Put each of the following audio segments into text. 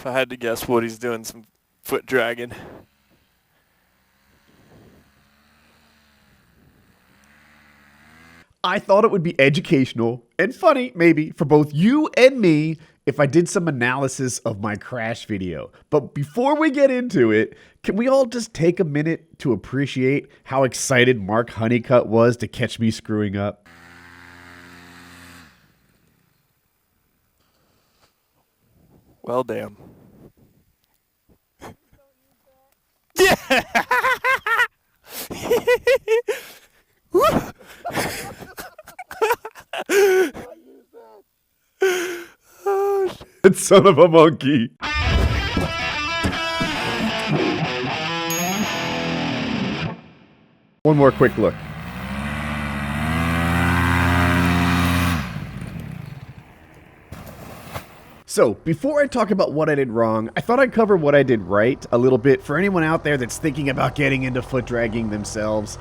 If I had to guess, Woody's doing some foot dragging. I thought it would be educational and funny, maybe, for both you and me if I did some analysis of my crash video. But before we get into it, can we all just take a minute to appreciate how excited Mark Huneycutt was to catch me screwing up? Well, damn. Yeah! Oh, shit. That son of a monkey. One more quick look. So, before I talk about what I did wrong, I thought I'd cover what I did right a little bit for anyone out there that's thinking about getting into foot dragging themselves.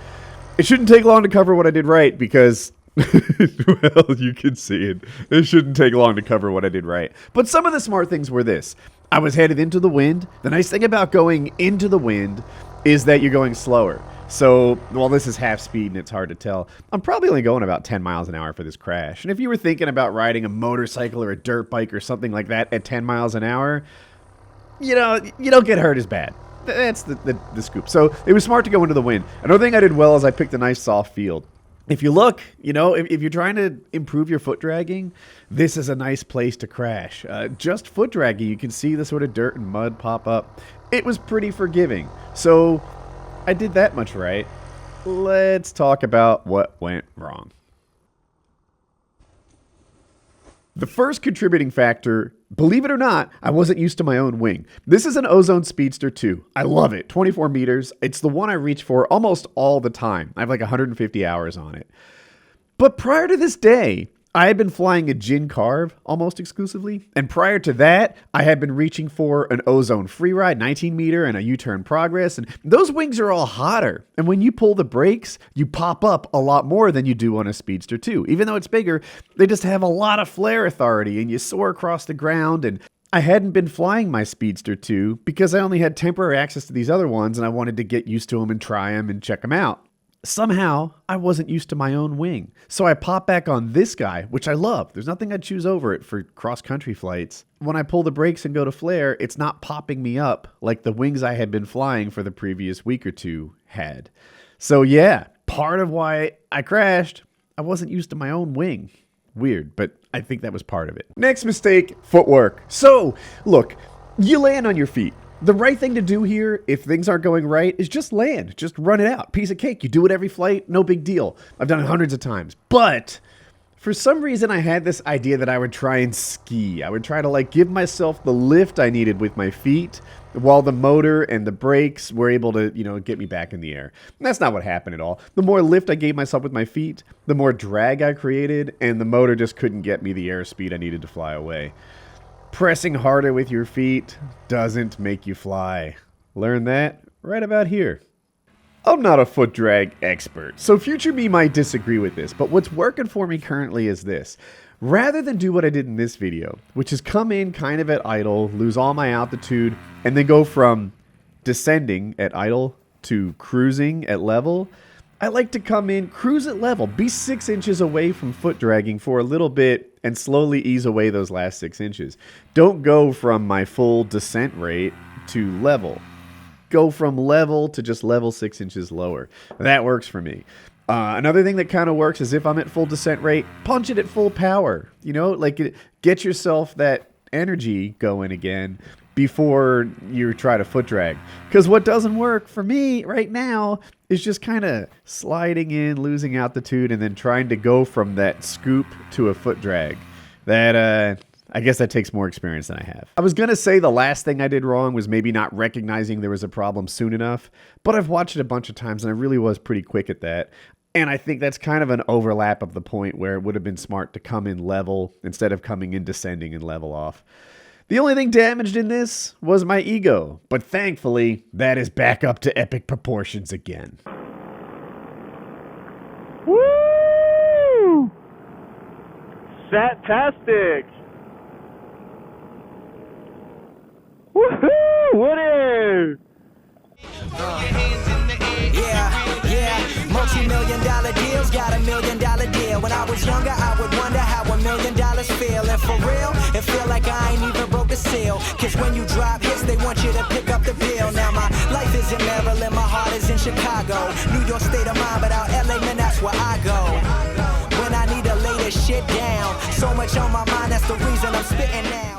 It shouldn't take long to cover what I did right because, well, you can see it. It shouldn't take long to cover what I did right. But some of the smart things were this. I was headed into the wind. The nice thing about going into the wind is that you're going slower. So, while this is half speed and it's hard to tell, I'm probably only going about 10 miles an hour for this crash. And if you were thinking about riding a motorcycle or a dirt bike or something like that at 10 miles an hour, you know, you don't get hurt as bad. That's the scoop. So, it was smart to go into the wind. Another thing I did well is I picked a nice soft field. If you look, you know, if you're trying to improve your foot dragging, this is a nice place to crash. Just foot dragging, you can see the sort of dirt and mud pop up. It was pretty forgiving. So, I did that much right. Let's talk about what went wrong. The first contributing factor, believe it or not, I wasn't used to my own wing. This is an Ozone Speedster 2. I love it. 24 meters. It's the one I reach for almost all the time. I have like 150 hours on it. But prior to this day, I had been flying a Gin Carve almost exclusively. And prior to that, I had been reaching for an Ozone Freeride 19 meter and a U-turn Progress. And those wings are all hotter. And when you pull the brakes, you pop up a lot more than you do on a Speedster 2. Even though it's bigger, they just have a lot of flare authority and you soar across the ground. And I hadn't been flying my Speedster 2 because I only had temporary access to these other ones and I wanted to get used to them and try them and check them out. Somehow, I wasn't used to my own wing. So I pop back on this guy, which I love. There's nothing I'd choose over it for cross-country flights. When I pull the brakes and go to flare, it's not popping me up like the wings I had been flying for the previous week or two had. So yeah, part of why I crashed, I wasn't used to my own wing. Weird, but I think that was part of it. Next mistake, footwork. So, look, you land on your feet. The right thing to do here, if things aren't going right, is just land. Just run it out. Piece of cake. You do it every flight, no big deal. I've done it hundreds of times. But for some reason, I had this idea that I would try and ski. I would try to like give myself the lift I needed with my feet while the motor and the brakes were able to, you know, get me back in the air. And that's not what happened at all. The more lift I gave myself with my feet, the more drag I created, and the motor just couldn't get me the airspeed I needed to fly away. Pressing harder with your feet doesn't make you fly. Learn that right about here. I'm not a foot drag expert, so future me might disagree with this, but what's working for me currently is this. Rather than do what I did in this video, which is come in kind of at idle, lose all my altitude, and then go from descending at idle to cruising at level, I like to come in, cruise at level, be 6 inches away from foot dragging for a little bit, and slowly ease away those last 6 inches. Don't go from my full descent rate to level. Go from level to just level 6 inches lower. That works for me. Another thing that kind of works is if I'm at full descent rate, punch it at full power. You know, like get yourself that energy going again before you try to foot drag. Because what doesn't work for me right now is just kind of sliding in, losing altitude, and then trying to go from that scoop to a foot drag. That, I guess that takes more experience than I have. I was going to say the last thing I did wrong was maybe not recognizing there was a problem soon enough, but I've watched it a bunch of times and I really was pretty quick at that. And I think that's kind of an overlap of the point where it would have been smart to come in level instead of coming in descending and level off. The only thing damaged in this was my ego, but thankfully, that is back up to epic proportions again. Woo! Fantastic! Woohoo! Woody! Multi-million-dollar deals, got $1 million deal. When I was younger, I would wonder how $1 million feel. And for real, it feel like I ain't even broke the seal. Cause when you drop hits, they want you to pick up the bill. Now my life is in Maryland, my heart is in Chicago. New York state of mind, but out LA, man, that's where I go. When I need to lay this shit down, so much on my mind, that's the reason I'm spitting now.